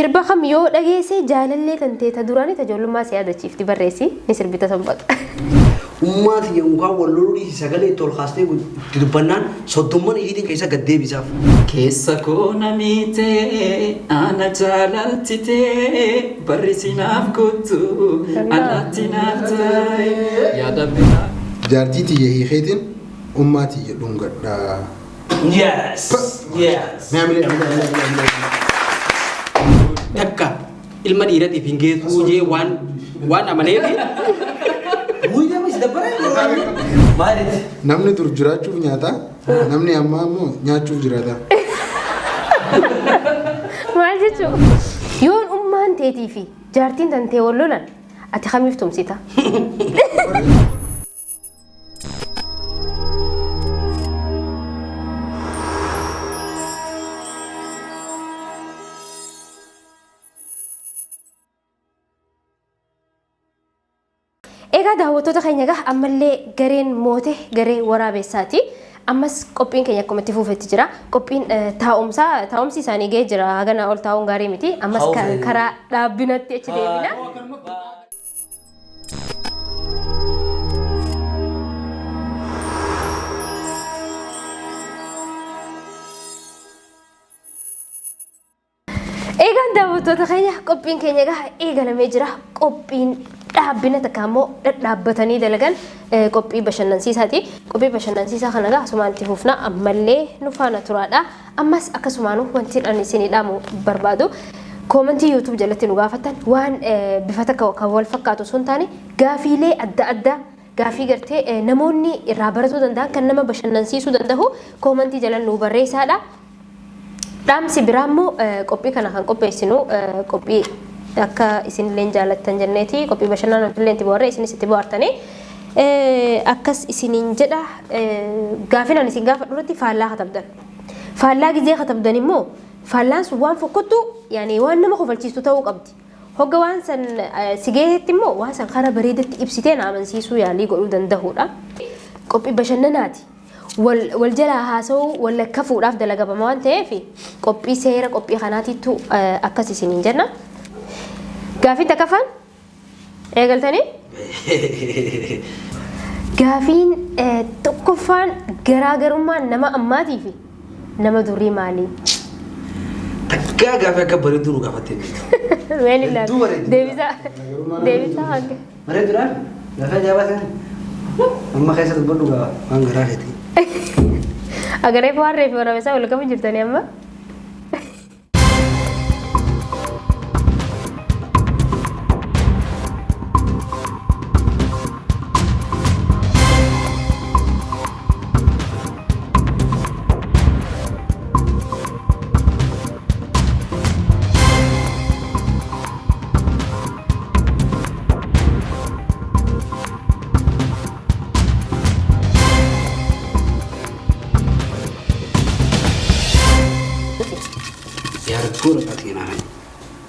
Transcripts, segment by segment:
sirba kam yoo dhageesse jaalallee kan ta'e ta duraanii ta ijoollummaa si yaadachiifti barreessi ni sirbita sanbata. Ummati yookaan wallolii sagalee tol kaastee dubbannaan soddomman iyiitiin keessa gad deebisaaf. Keessa koona miitee ana jaalaltitee barrisinaaf kuttu alaatti naaf ta'e yaada biraa. Jaartiitii hiikeetiin ummaatii jedhuun gadhaa. Yes. Takka ilma dhiiratiif hin geessuu jee waan amaneefi. Namni dur jiraachuuf nyaata, namni ammaa immoo nyaachuuf jiraata. Maal jechuun yoon ummaan teetii fi jaartiin tantee wal lolan ati kamiif tumsita? Egaa daawwattoota keenya egaa ammallee gareen moote garee waraabessaati. Ammas qophiin keenya akkuma itti fuufetti jira. Qophiin taa'umsi isaanii gahee jira. Hagana ol taa'uun gaarii miti. Ammas karaa dhaabbinatti achi deebina. Egaa daawwattoota keenya qophiin keenya egaa eegalamee jira. Qophiin dhaabbina takka immoo dhaabbatanii dalagan qophii bashannansiisaati. Qophii bashannansiisaa kana egaa asumaan itti fufna ammallee nu faana turaadha. Ammas akkasumaanuu wanti ani isinii dhaamu barbaadu koomentii YouTube jalatti nu gaafattan waan bifa takka kan wal fakkaatu sun taane gaafiilee adda addaa gaafii gartee namoonni irraa baratuu danda'an kan nama bashannansiisuu danda'u koomentii jalan nu barreessaadha. Dhaamsi biraa immoo qophii kana kan qopheessinu qophii akka isinillee jaallattan jenneeti qophii bashannanaa illee itti boorree isinis itti bohaartanii akkas isiniin jedha gaafin ani isin gaafa duratti faallaa katabdan. Faallaa gizee katabdan immoo faallaan sun waan fokkottu yaani waan nama kofalchiistu ta'uu qabdi. Hogga waan san sigeetti immoo waan san karaa bareedatti ibsitee na amansiisuu yaalii godhuu danda'uudha. Qophii bashannanaati. wal jala haasa'uu wal lakkafuudhaaf dalagama waan ta'eef qophii seera qophii kanaatittu akkas isiniin jenna. Gaafii takkafaan eegaltanii? Gaafiin tokkoffaan garaagarummaan nama ammaatii fi nama durii maalii? Takkaa gaafii akka bareedduu nu gaafattee jirtu. Ween ilaalu deebisaa hange. Bareedduudhaan gaafa jaabatan amma keessa dubbadhu waan garaa feeti. Agaree waan reefi waraabessaa wal qabu jirtanii amma?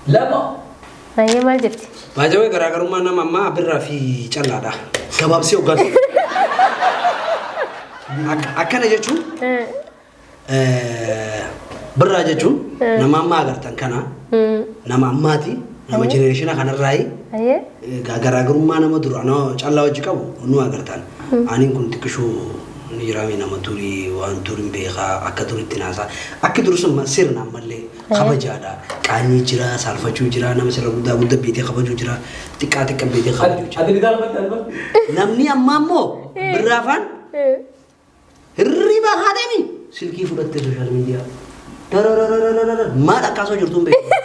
Lama. Naya maal jirti? Baajawee garaagarummaa nama ammaa birraa fi callaadha. Gabaabsee hoggaan. Akkana jechuun birraa jechuun nama ammaa agartan kana nama ammaati nama jenereeshina kanarraayi garaagarummaa nama dura callaa wajji qabu nu agartan. Aniin kun xiqqishuu ni jiraami nama turii waan turiin beekaa akka turiitti naasaa akka turi sun sirna ammallee kabajaadha. Qaanii jira saalfachuu jira nama sirra guddaa beetee kabajuu jira xiqqaa beetee kabajuu jira. Namni ammaa immoo birraafaan hirriba haadhami silkii fudhattee sooshaal miidiyaa maal akkaasoo jirtuun beeku.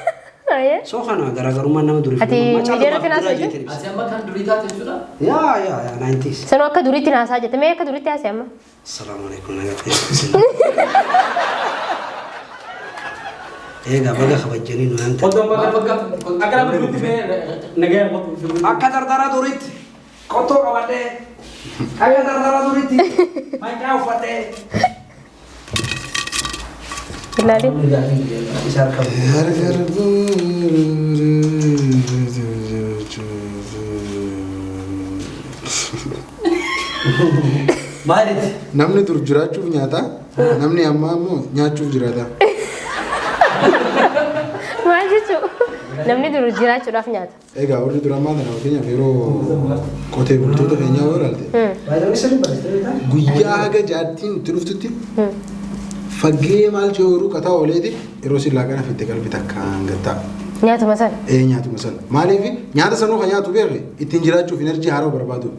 So kana garaagarummaan nama durii ati miidiyaatti naasaa jette? Ati amma kan durii taate jechuudha? Yaa 90s. Sanoo akka duriitti naasaa jette mee akka duriitti haasee amma? Assalaamu alaikum nagaa. Egaa baga kabajanii nu nanta. Qotoon baga fakkaatu akka nama duriitti fee nagaa qotu. Akka dardara duriitti qottoo qabadhee akka dardara duriitti mancaa uffadhee. Ilaali. Isa harka. Maalitti? Namni dur jiraachuuf nyaata, namni ammaa immoo nyaachuuf jiraata. Maal namni duru jiraachuudhaaf nyaata. Egaa warri dura maal ta'an fakkeenyaaf yeroo qotee bultoota keenyaa yoo ilaalte guyyaa haga jaartiin itti dhuftutti faggee maal jiru kataa ooleeti yeroo si laaqana fitte qalbii takkaan gattaa. Nyaatuma sana. Nyaatuma sana. Maaliif nyaata sanuu kan nyaatu beekne ittiin jiraachuuf enerjii haaraa barbaadu.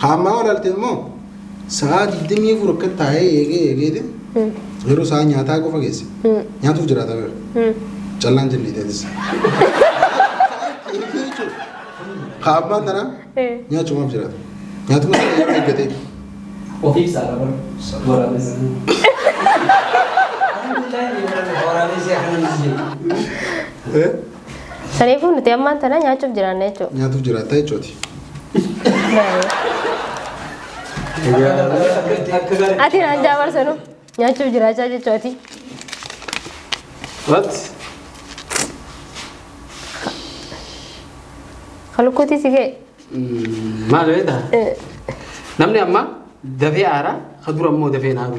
Hammaa ilaalte immoo sa'a 24 akka taa'ee eegeeti yeroo sa'a nyaataa qofa geesse nyaatuuf jiraata beekne. Callaan jennee teessis. Hammaan tana nyaachumaaf jiraata. Nyaatuma sana yeroo eeggatee. Ofiif saala waraabessa. Saniifuu nuti ammaan tana nyaachuuf jiraanna jechuudha. Nyaatuuf jiraata jechuuti. Ati naan jaabarsanu nyaachuuf jiraachaa jechuuti. What? Kalukkuutii si ga'e. Maal beektaa? Namni amma dafee aaraa kadura immoo dafee naaru.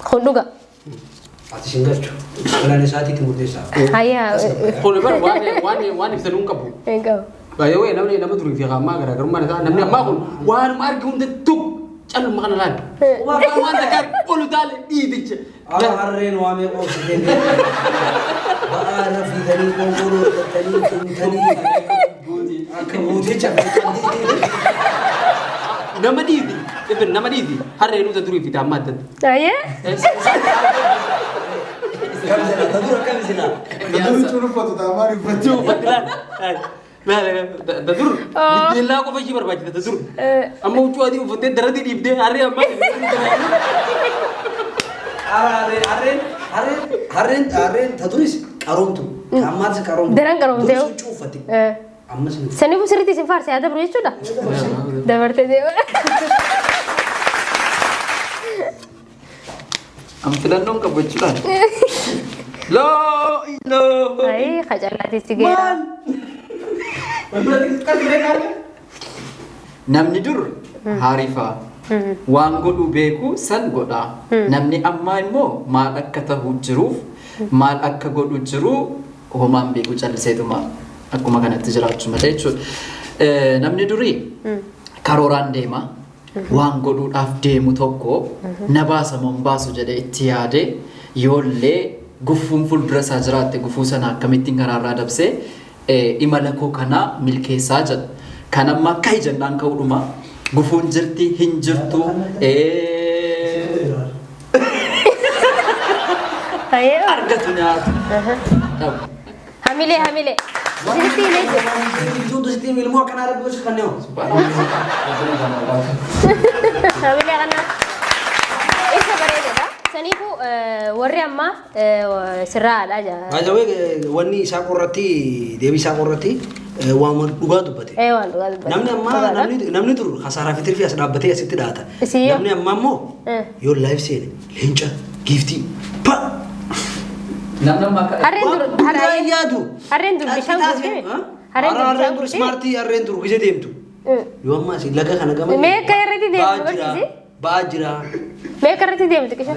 Kun dhuga. Ati singachu. Kalaan isaatiitti murteessaa. Hayyaa. Kun bara waan ibsanuu hin qabu. Hin qabu. Baay'ee namni nama durii fi hammaa garaagarummaan isaa namni ammaa kun waan argi hunda tuk calluma kana laal. Waan takkaan olu taale dhiiticha. Harreen waamee qoobsitee ba'aa irra fiiganii konkoloo hojjetanii tumtanii akka buutee cabsitanii. Nama dhiiti. Ibn nama dhiiti. Harreen nuti durii fi hammaa addatti. Hayyee. Tadura kamisina. Tadura cuunfatu taamaan uffachuu. Dadur, biddeenlaa qofa ishii barbaachisa dadur. Amma huccuu adii uffattee daratti dhiibdee harree amma. Harreen taduris qaroomtu. Ammaas qaroomtu. Daran qaroomtee. Huccuu uffatti. Ammas ni. Saniifuu sirriitti isin faarsee haa dabru jechuudha. Dabartee deema. Am filannoon qabu jechuudhaan. Loo. Ayii qacallaatti si geera. Namni dur haarifaa waan godhu beeku san godha. Namni ammaa immoo maal akka ta'u jiruuf maal akka godhu jiru homaan beeku calliseetuma akkuma kanatti jiraachuu malee jechuudha. Namni durii karooraan deema waan godhuudhaaf deemu tokko na baasa moo hin baasu jedhee itti yaade yoollee gufuun fuuldura isaa jiraatte gufuu sana akkamittiin karaarraa dabsee imala koo kana milkeessaa jedha. Kan amma akka ijannaan ka'uudhuma gufuun jirti hin jirtu. Argatu nyaatu. Hamilee. Sirriitti hilee jiru. Ijoollee sitti ilmoo akkanaa irratti gosa kan neewu. Hamilee kana. Isa bareededha. Saniifuu warri ammaa sirraadha jaa. Baay'ee wanni isaa qorratti deebii isaa qorratti waan dhugaa dubbate. Waan dhugaa dubbate. Namni ammaa namni dur hasaaraa fi tirfii as dhaabbatee asitti dhaata. Namni ammaa immoo yoo laayif seene leenca giiftii pa. Harreen dur bishaan guutee. Harreen dur ismaartii harreen dur gise deemtu. Yoo ammaa si laga kana gama. Meeqa irratti deemtu barsiisi? Ba'aa jira. Meeqa irratti deemtu qisha?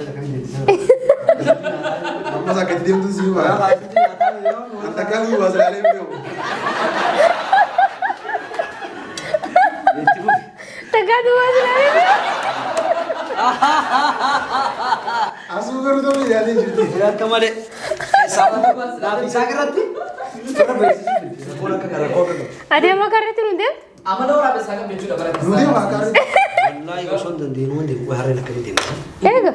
Amma sakka itti deemtu si yuubaa. Anta kan yuubaa siraalee deemu. Takkaatu waa siraalee deemu. Asuu garuu ta'uu yaadee jirti. Akka malee. Isaa irratti. Ati amma karratti nu deemtu? Amala waraabessaa kan jechuudha bara Nu deemaa kaarri. Wallahi osoo hin dandeenyu waan deemu harreen akkamitti deemtu. Eega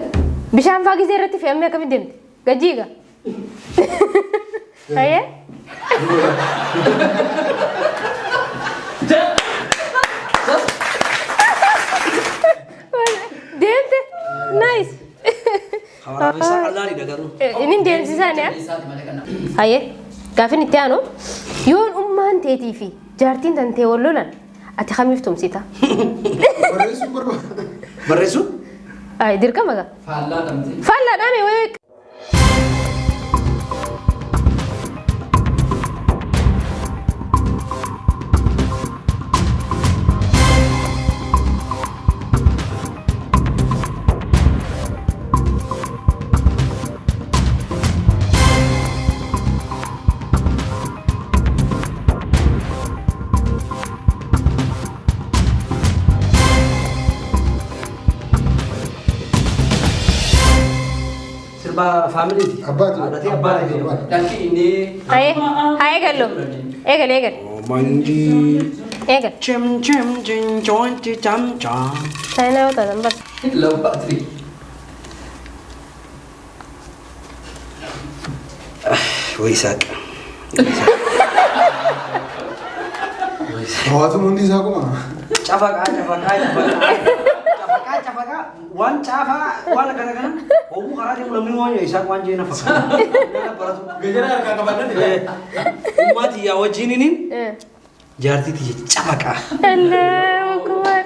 bishaan faa gisee irratti fe'amee akkamitti deemti? Gajjiiga. Hayyee? Deemte? Nice. Waraabessaa qallaadha garuu. Inni deemsisaan yaa? Hayyee gaafin itti aanu yoon ummaan teetii fi jaartiin tantee wal lolan ati kamiif tumsita? Barreessuun barbaada. Barreessuun? Dirqama gaa. faallaa dhamte. Faallaa dhaame wayii. family. Abbaati. Haadhatii abbaati. Dhalli inni. Haye gallo. Eegal. Manji. Eegal. Chim jointi cham cham. Saayinaa yoo taatan bas. Low battery. Waisak. Hawaasa hundi isaa kuma. Cafaka. Wan cafa wala kana. Omu karate mulai wanyo isak wanjo ina fakka. Gajara harkaa qabaatan Umati ya wajinin jaartii tiyya cafaka. Allahu akbar.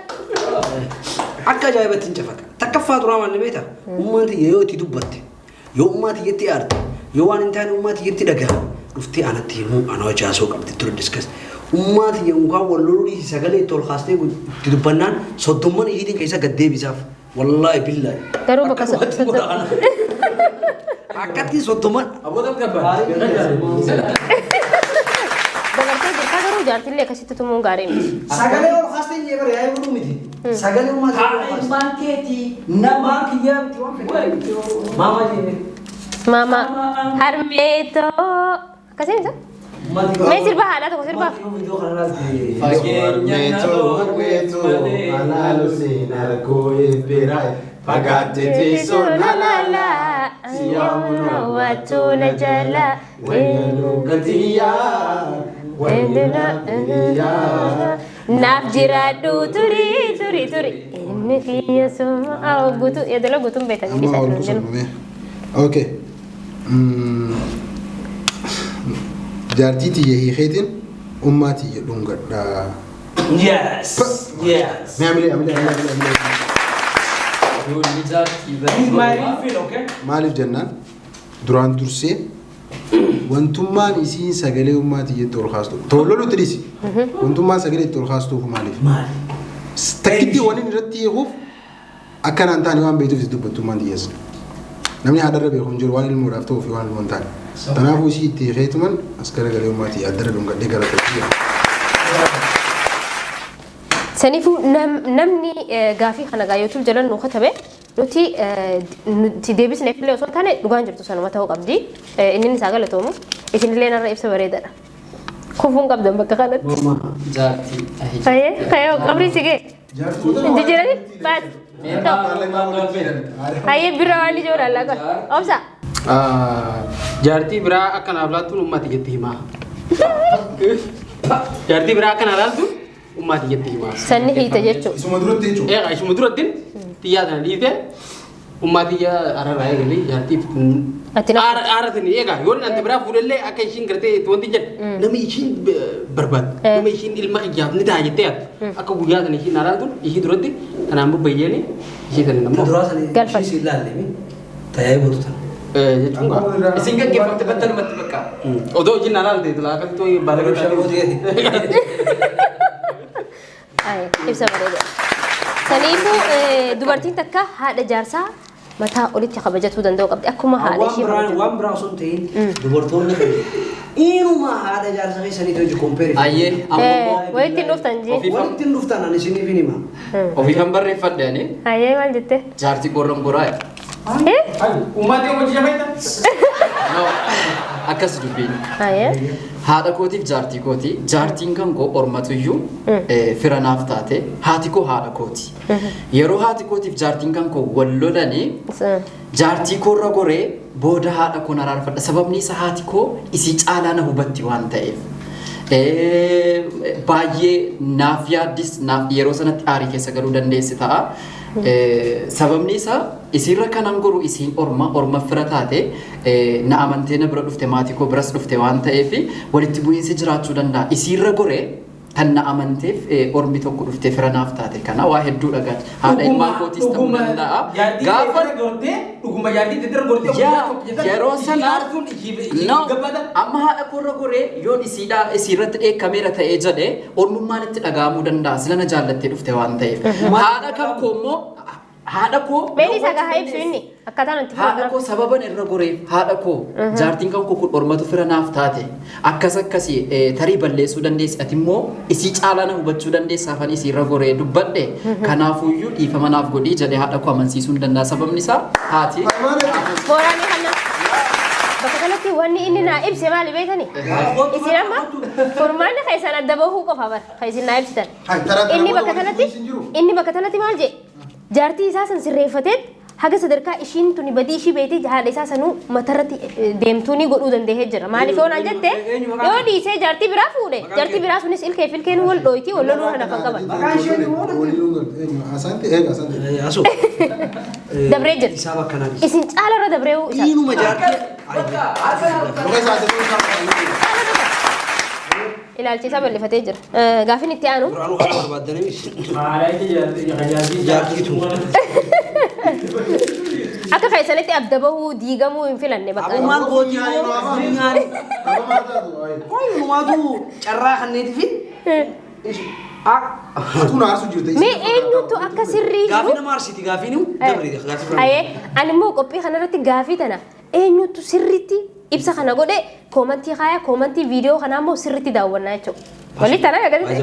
Akka ajaa'ibatiin cafaka. Takkaffaa turaa manni beektaa? Uummanni yoo itti dubbatte, yoo ummati itti aarte, yoo waan hin taane ummati itti dhagaha. Dhuftee anatti himuu ana wajaasoo qabdi ture diskas. Ummati yookaan wallolii sagalee itti ol kaastee itti dubbannaan soddomman ishiitiin keessa gad deebisaaf. Wallaahi billaahi. Garuu bakka akkatti soddomman. Aboodan gabbaa. Dabartee jirtaa garuu jaartillee akkasitti tumuun gaarii miti. Sagalee ol kaastee hin jeebaree yaa eeguudhu miti. Sagalee ummati ol kaastee. Maankeetii. Nama kiyyaa miti waan fedhe. Maama jee. Mama harmeetoo. Akkasiin isa? Mee sirba haadhaa tokko sirbaaf. Fagaatte teessoo nalaala Siyaamuna wachuuna jala. gatiyyaa Naaf jiraadhu turi. Inni kiyya suma guutuu yaadala guutuun beektan amma ol kusulmame okay jaartii tiyya hiikeetiin ummaa tiyya dhungadha Yes. mee amilee Ijoolli jaartii He's my real feel, okay? maaliif jennaan duraan dursee wantummaan isiin sagalee ummaa tiyyatti ol kaastu tololutti dhisi wantummaan sagalee itti ol kaastuuf maaliif takkitti waliin irratti hiikuuf akkanaan taane waan beektuuf itti dubbattummaan tiyyeessa namni haadharra beeku hin jiru waan ilmoodhaaf ta'uuf waan ilmoon taane kanaafuu isii itti hiikeetuman as garagalee ummaa tiyya addarra dhungadhee gara ta'e Saniifuu namni gaafii kana gaayyotuuf jalan nu katabe nuti deebisneef illee osoo taane dhugaan jirtu sanuma ta'uu qabdi. Inni isaa galatoomu isinillee narra ibsa bareedaadha. Kufuun qabdan bakka kanatti. jaartii. Kayoo qabrii sigee. Inti jirani baas. Hayyee bira waan ijoo laallaa qaba. Obsa. Jaartii biraa akkanaaf laattuun ummati jetti himaa. Jaartii biraa akkanaaf laattuun ummati jetti himaa. Sanni hiite jechuudha. isuma duratti jechuudha Eegaa ishuma durattiin xiyyaa sana dhiitee ummatiyya ararraa eegalee jaartiif Ati na aaratin eegaa yoo nanti biraa fuudhallee akka ishiin gartee itti wanti jedhe nama ishiin barbaadu nama ishiin ilma ijjaaf ni ta'a jettee akka guyyaa sana ishiin araartuun ishii duratti kanaan bobbayyeeni ishii sana nammoo Galfan. Galfan. Ilaalle tajaajila gootu tana. jechuun gaa Isin gaggeeffamte battalumatti bakka. odoo ishiin araalte laakatti baala ibsa bareeda. Saniifuu dubartiin takka haadha jaarsaa mataa olitti kabajatuu danda'u qabdi. Akkuma haadha ishee kabajatu. Waan biraa osoo hin ta'in dubartoonni inuma haadha jaarsa keessanii ta'u kompeeri. Ayyee ammoo Wayitti dhuftan jee. Walitti hin dhuftan ani isiniif hin hima. ofii kan barreeffadhe ani Hayyee maal jette? jaartii qorran goraa. ummati hojii jabeeta Akkas dubbiin. Hayyee. Haadha kootiif jaartii kooti. Jaartiin kan koo ormatuyyuu fira naaf taate haati koo haadha kooti. Yeroo haati kootiif jaartiin kan koo wal lolanii jaartii koorra goree booda haadha koo naraarfadha. Sababni isaa haati koo isii caalaa na hubatti waan ta'eef. Baay'ee naaf yaaddis naaf yeroo sanatti aarii keessa galuu dandeessi ta'a. Sababni isaa isiirra kanan goru isiin orma fira taate na amantee na bira dhufte maatii koo biras dhufte waan ta'eef walitti bu'iinsi jiraachuu danda'a. Isiirra goree kan na amanteef ormi tokko dhufte fira naaf taate kana waa hedduu dhagaa haadha ilmaan kootiis ta'uu danda'a. Gaafa dhuguma jaartii didira gortee yeroo sana no amma haadha koorra goree yoon isiirratti dheekkameera ta'ee jedhe ormummaan itti dhaga'amuu danda'a sila na jaallattee dhufte waan ta'eef haadha kan koo immoo haadha koo Beeni isaa gahaa ibsu inni akkaataan itti haadha koo sababan irra goreef haadha koo jaartiin kan koo kun ormatu fira naaf taate akkasii tarii balleessuu dandeessi ati immoo isii caalaa na hubachuu dandeessaafan isii irra goree dubbadhe kanaafuyyuu dhiifama naaf godhii jedhee haadha koo amansiisuu hin danda'a sababni isaa haati Booraan kan kanatti wanni inni naa ibse maali beekani? Isin amma furmaanni keessan adda bahuu qofa bara keessin naa ibsitan. Inni bakka kanatti maal jee? Jaartii isaa san sirreeffatee haga sadarkaa ishiin tuni badii ishii beetee haadha isaa sanuu matarratti deemtuuni godhuu danda'ee jira. Maaliif yoo naan jette yoo dhiisee jaartii biraa fuudhe jaartii biraa sunis ilkeen wal dhooyti wal loluu kana kan qaban. Dabree jira. Isin caalarra dabree isaa. Inuma jaartii. Ilaalchisaa bal'ifatee jira. Gaafin itti aanu. Duraanuu kan barbaadanii jaartiitu. Akka keessanitti abda bahuu diigamuu hin filanne bakka. Maal gooti nyaari. Walumaatu carraa kanneeti fi. Mee eenyutu akka sirrii jiru? Gaafii nama arsiiti gaafiin dabareedha. Ayee ani immoo qophii kanarratti gaafii tana eenyutu sirriitti ibsa kana godhe koomantii kaaya koomantii viidiyoo kanaa immoo sirriitti daawwannaa jechuudha. Walitti tanaa agarsiisa.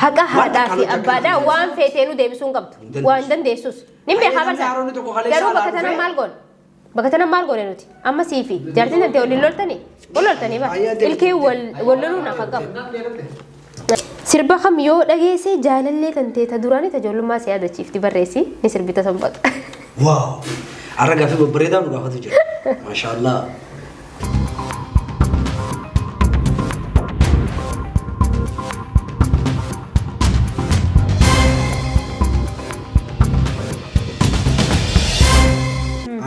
Haqa haadhaa fi abbaadhaa waan feeteenuu deebisuu hin qabdu. Waan dandeessus. Nin beekaa barsa. Garuu bakka tana maal goone? Bakka tana maal goone nuti? Amma sii fi jaartiin tantee waliin loltanii? Wal loltanii bara. Ilkee wal loluu naaf akka qabu. Sirba kam yoo dhageesse jaalallee tantee ta duraanii ta ijoollummaa si yaadachiifti barreessi ni sirbita sanbata. Waaw! Har'a gaafii babbareedaa nu gaafatu jira. Maashaallah.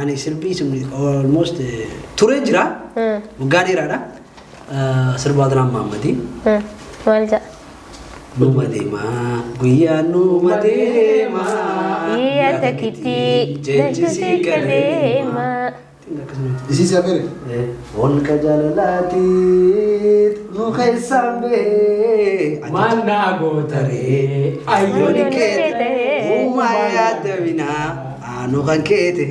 Ani sirbii almost turee jira. Waggaa dheeraadha. Sirba Adnaan Maammadii. Maal ja'a? Numa deemaa guyyaa numa deemaa Iya takiti jajjisi kaleema. Isi si afere? Onka jaalalaatiit nu keessaan bee Mana gootaree ayyooni keete uumaa yaadda binaa aanu kan keete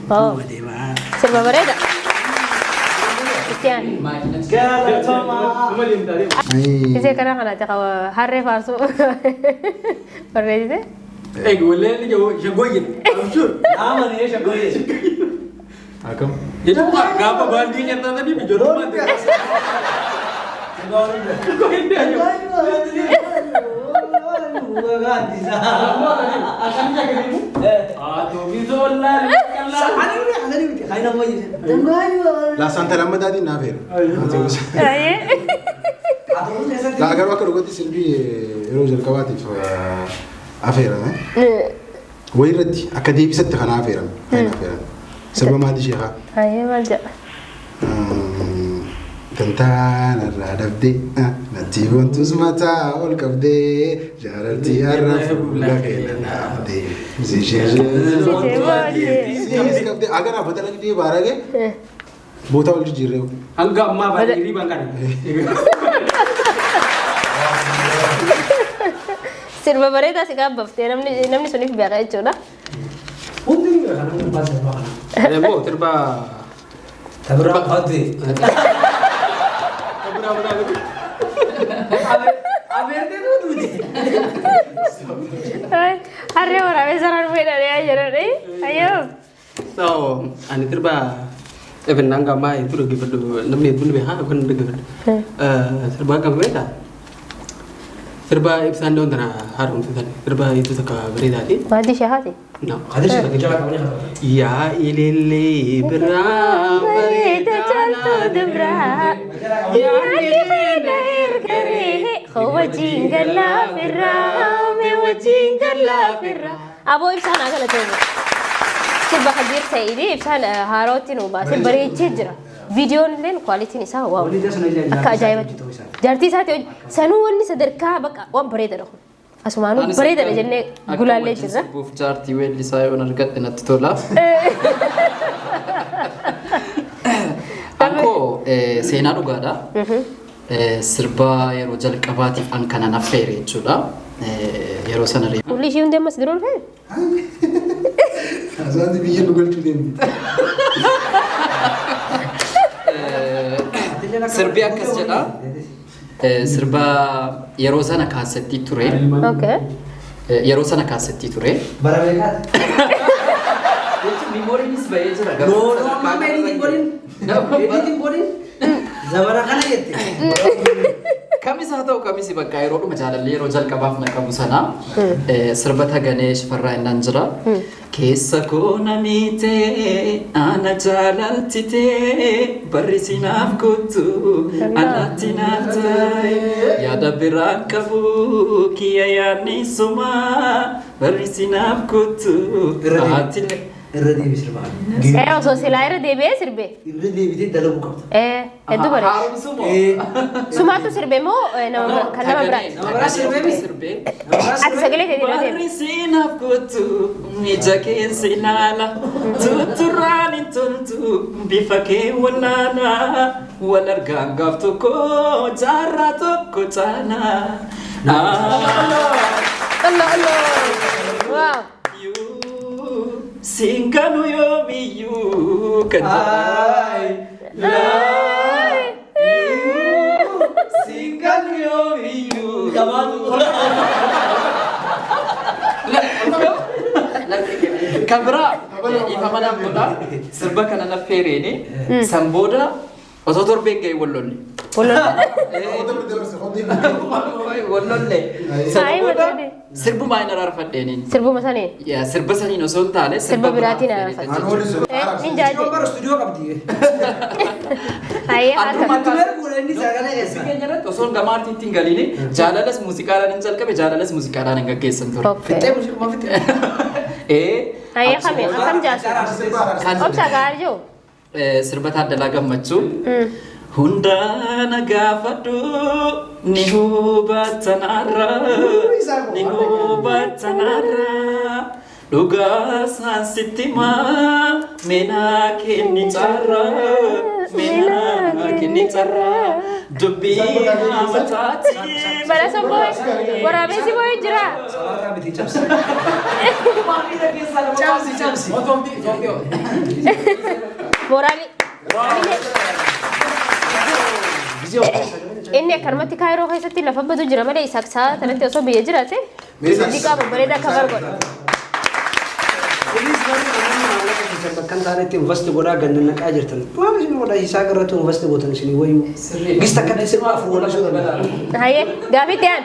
numa deemaa. Sirba bareeda. Istiaan. Isee kana kanatti qaba harree faarsuu barreessite. Wallee ni shagoyye. Abshur. Amanee shagoyye. Akam. Jadi gaafa baaldii kennaatanii ijoolleen La Santa Lamadaati na afere. La agarwa ka rugoti silbi yeroo jalqabaatiif afeera. Wayirratti akka deebisatti kana afeeran. Sirba maali sheekha? Ayee maal ja'a? Tantaan irraa dhabdee natti wantus mataa ol qabdee jaalaltii har'a fuula keenya dhaabdee siishee qabdee agarraa bata nagdee baaragee boota ol jijjiirree. hanga ammaa baadiyyaa bangan. Sirba bareedaa si gaabbaftee namni suniif beeka jechuudha. Hundi ni beekan namni baasa sirba kana. Ebo sirba. Tabra baate. Harree waraabee sarara fayyadamee jiran ayyoo. So ani sirba even hanga ammaa itu dhaggeeffadhu namni hedduun beekaa yookaan dhaggeeffadhu. Sirba akkam beektaa? Sirba ibsaan doon tana haaromsisan sirba itu takka bareedaati. Maadii shahaati. No. Hadir sih kerja apa nih? Yaa ilillee biraa Bareeda jaltuu dubraa. Yaadni feena ergaree. Wajjin galaafirraa. Mee wajjin galaafirraa. Aboo ibsaan haa galatoomuu. Sirba Hadir Sa'iidii ibsaan haarootti nu baasee bareechee jira. Viidiyoon illee kwaalitiin isaa waaw. Akka ajaa'ibatti. Jaartii isaati sanuu wanni sadarkaa bakka waan bareedadha kun. Asumaanuu bareedadha jennee gulaallee jirra. Buuf jaartii weellisaa yoon argadhe natti tola. Ankoo seenaa dhugaadha. Sirba yeroo jalqabaatiif an kana naffeere jechuudha. Yeroo sana reefu. Ulli ishii hundi ammas diroon fe'e. Asaanti biyya nu galchuu deemti. Sirbi akkas jedha. Sirba yeroo sana kaasettii ture. Okay. Yeroo sana kaasettii ture. Bara beekat. Memooriinis bahee jira. No, amma editing godhin. Editing godhin. Zabara kana jette. Kamis haa ta'u kamis bakka yeroodhuma jaalallee yeroo jalqabaaf na qabu sana sirba taganee shifarraa innaan jira. Keessa koo namiite ana jaalaltite barrisi naaf kottu alatti naaf taa'e yaada biraan qabu kiyya yaadni suma barrisi naaf kottu haatile. Irra deebi sirba. Osoo silaa irra deebi'ee sirbe. Irra deebitee dalaguu qabda. Hedduu bare. Haaromsumoo. Sumaatu sirbe moo kan nama biraati? Nama biraa sirbee Ati sagalee ta'e dira deebi. barrisi naaf kottu ija keessa ilaala tutturraan hin toltu bifa kee wallaala wal argaan gaaf tokko jaarraa tokko caala. Allah. Wow. Singanu yoomiyyu kan singanu yoomiyyu kan biraa ifamanaan godha sirba kana na feereeni san booda osoo torbeen ga'e wallolli. Wallolle. San booda sirbuma hin araarfadheeniin. Sirbuma saniin. Sirba saniin osoo hin taane Sirba biraatiin araarfadhe. Hin jaalle. Bara studio qabdi. Hayyee haa ta'u. Inni sagalee keessa. keenya irratti osoo hin gamaartiitti hin galiini jaalalas muuziqaadhaan hin jalqabe jaalalas muuziqaadhaan hin gaggeessan ture. Fixee muuziquma fixee. Hayyee akkam jaasu. Obsa gaarii jiru. Sirba Taaddalaa Gammachuu. Hundana gaafadhu ni hubatanarra ni hubatanarra dhugaa saansitti maa meenaa kenni carra meenaa kenni carra dubbii mataati. Bara sobboo waraabessi boo'ee jira. Salaarraa miti cabsi. Cabsi. Moraali. Inni akkanumatti kaayiroo keessatti lafa badu jira malee isaa kanatti osoo biyya jiraate muuziqaa babbareedaa akka barbaadu. Kunis garuu namoonni maallaqa keessan bakka hin taanetti investi godhaa ganda naqaa jirtan. Waan isin godhaa isaa irratti investi gootan isin wayyuu. Gista akkatti sirba afur wala soo dhabala. Hayyee gaafitti aan.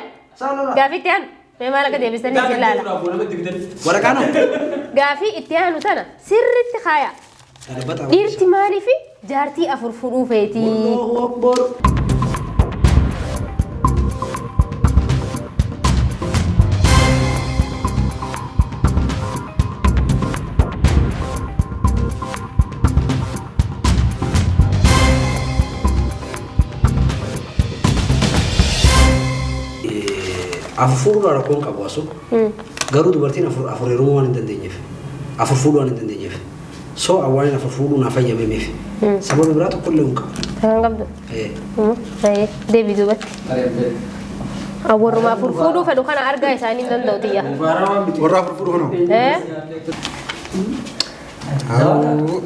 Gaafitti aan. Mee maal akka deebistanii isin ilaala. Waraqaan Gaafii itti aanu sana sirriitti kaaya. Dhiirti maaliifi jaartii afur fudhuu feetii. Afur rakkoon qabu asu. Garuu dubartiin afur heerumuu waan hin dandeenyeef. Afur fuudhuu waan hin dandeenyeef. So awwaalin afur fuudhuu naaf fayyadameef. Sababa biraa tokko illee hin qabu. Kan qabdu. Hayyee deebii duubatti. Warruma afur fuudhuu fedhu kana argaa isaanii hin danda'u xiyya. Warra afur fuudhu kanoo.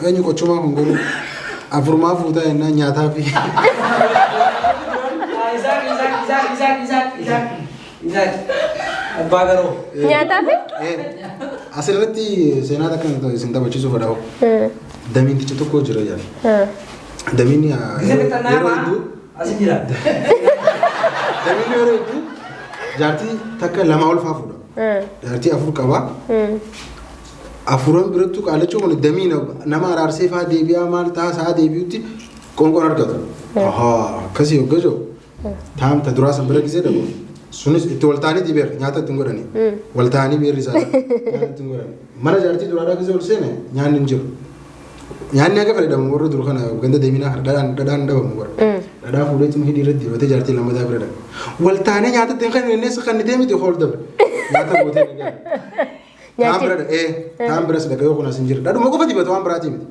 Eenyu qochumaa kun godhu afurmaa fuutaa jennaan nyaataa fi. Abbaa garoo. Nyaataa fi? Asirratti seenaa takka isin taphachiisuuf fedha. Damiinticha tokko jira jedha. Damiin yeroo hedduu. Asin jira. Damiin yeroo hedduu jaartii takka lama ol faa fuudha. Jaartii afur qaba. Afuran birattuu qaalachuu kun damiin nama araarsee faa deebi'aa maal ta'a sa'a deebi'utti qoonqoon argatu. Akkasii hogga jiru. Taamta duraa san bira gisee dhabu. Sunis itti waltaanii dhibeera nyaata ittiin godhanii. Waltaanii beerri isaa nyaata ittiin godhanii. Mana jaartii duraadhaa gisee ol seene nyaanni hin jiru. Nyaanni akka fayyadamu warra dur kana ganda deeminaa dhadhaan dhabamu warra. Dhadhaa fuudhee cimii hidhii irratti dibatee jaartii lammataa bira dhabu. Waltaanii nyaata ittiin kan innis kan deemite hool dabre. Nyaata gootee ni gaara. Taan bira taan biras dhagayoo kun as hin jiru. Dhadhuma qofa dibata waan biraatii miti.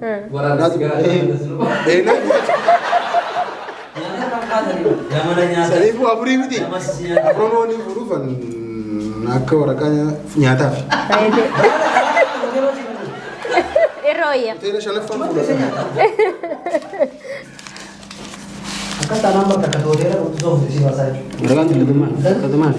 Saniifuu afurii miti. Afuroon waan hin fuudhuufan akka waraqaa nyaataaf. Irra wayya. Hoteela shanaffaan fuudhata. Akka taanaan bakka akka hoteela guddisoo ofiisii baasaa jechuudha. Waraqaan filatamaan.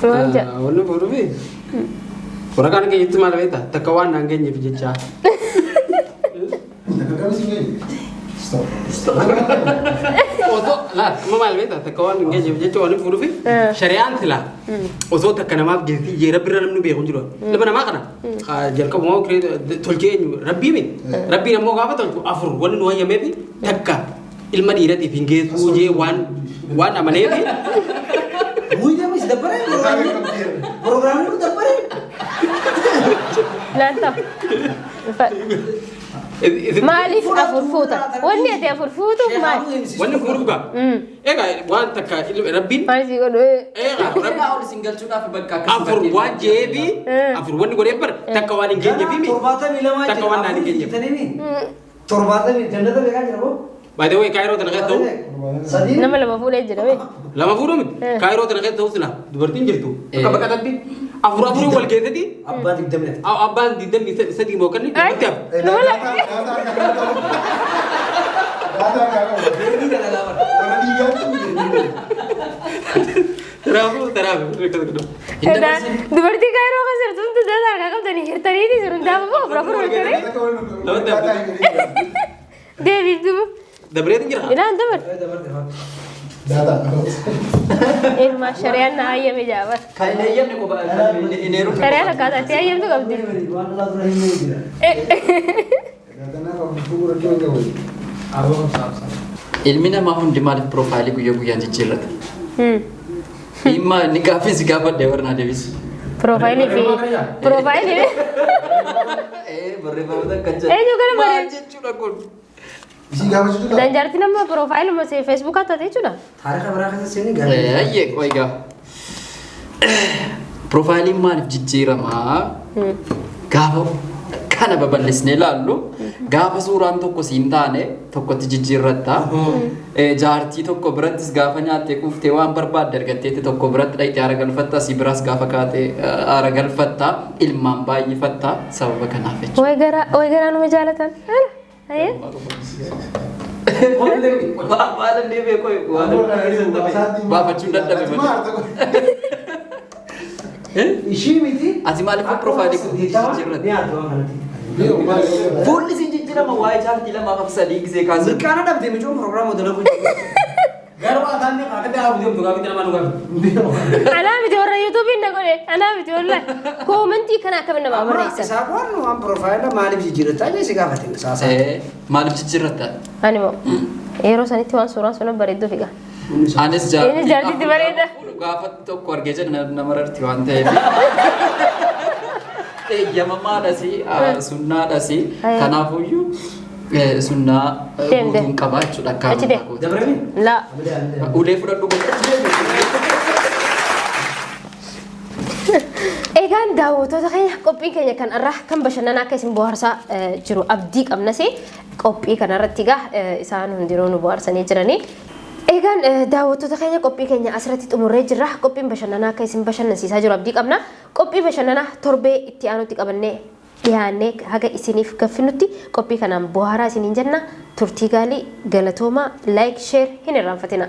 Wanja. Wanni fuudhufi. Waraqaan keenyatti maal beekta? Takka waan naan geenyeef jecha. Osoo laat amma maal beekta? Takka waan naan geenyeef jecha wanni fuudhufi. Shari'aan silaa. Osoo takka namaaf geessi jee rabbi irra namni beeku jiru. Lama namaa kana. Jalqabumaa tolchee eenyu rabbii mi? Rabbiin ammoo gaafa tolchu afur wanni nu hayyameefi takka ilma dhiiratiif hin geessuu jee waan amaneefi. Buuyyaa mis dabbare programni ku dabbare. Lantap. Maaliif afur fuuta? Wanni ati afur fuutu maali? Wanni fuudhu gaa. Egaa waan takka rabbiin. Maali si godhu? Egaa Rabbi awli singalchuudhaaf bakka afur waan jeefi afur wanni godhee bar takka waan hin geenyeefi mi? Takka waan naan hin geenyeef. Torbaatami jannata beekaa jira moo? By the way, kaayiroo tana keessa ta'u. Nama lama fuudhee jira bee. Lama fuudhu miti. Kaayiroo tana keessa ta'u sila dubartiin jirtu. Akka bakka tabbi afur afurii wal keessatti. Abbaan digdamni. Abbaan digdamni sadii moo kan dubartii hafu. Nama dubartii kaayiroo kan jirtu hundi daldala harkaa qabdanii hirtaniiti jiru daafuu afur wal ture. Deebiif duuba. Dabreetiin jira. Ilaan dabar. Ilma shari'aan na hayyame jaabar. Kan eeyyamni qofa ineeru. Shari'aan akkaataa itti hayyamtu qabdi. Ilmi namaa hundi maaliif piroofaayilii guyyaa guyyaan jijjiirrata? Dhimma inni gaaffii si gaafadhe warra deebisu. Piroofaayilii fi piroofaayilii. Barreeffamota akka jedhu. Eenyu kana Maal baree? jechuudha kun? Isi gaafa jechuudha. Danjaarti nama piroofaayilii masee feesbuukaa taate jechuudha. Taarika biraa keessa seenii gaarii. Ayyee qoygaa. Piroofaayiliin maaliif jijjiiramaa? Gaafa kana babal'isnee ilaallu gaafa suuraan tokko siin taane tokkotti jijjiirratta. Jaartii tokko birattis gaafa nyaattee quuftee waan barbaadde argatteetti tokko biratti dhayitee haara galfatta asii biraas gaafa kaatee haara galfatta ilmaan baay'ifatta sababa kanaaf jechuudha. Way garaa nama jaalatan. Ayyee. Maal deemee qoy baafachuun dadhabe malee. Ishii miti. Ati maaliif piroofaayilii kun jijjiirratta? Fuulli si jijjiirama waa'ee jaartii lamaaf af sadii gisee kaasan. Mirkaana dhabdee mijoon pirogiraama dalaguu jiru. Garuu ataanni akkatti haa budeemtu gaafa nama nu gaafa. Anaa miti warra yuutuubiin na godhe. Anaa miti wallahi. Koomentii kana akka nama barreessan. Isaa waan waan piroofaayila maaliif jijjiirrataa jechii gaafate saasaa. Maaliif jijjiirratta? Ani moo yeroo sanitti waan suuraan sun bareedduu figa. Anis jaartitti bareeda. Gaafa tokko argee jedha nama rarti waan ta'eef. Eeyyamamaadhasi sunnaadhasi kanaafuyyuu sunnaa guutuun qabaa jechuudha akka Dabrami? La. ulee fudhadhu Egaan daawwattoota keenya qophiin keenya kan irraa kan bashannanaa akka isin bohaarsaa jiru abdii qabnasi qophii kanarratti egaa isaan hundinuu nu bohaarsanii jiranii. Egaan daawwattoota keenya qophii keenya asirratti xumurree jirra. Qophiin bashannanaa akka isin bashannansiisaa jiru abdii qabna. Qophii bashannanaa torbee itti aanutti qabannee dhiyaannee haga isiniif gaffinutti qophii kanaan bohaaraa isiniin jenna. Turtii gaarii galatoomaa laayik sheer hin irraanfatina.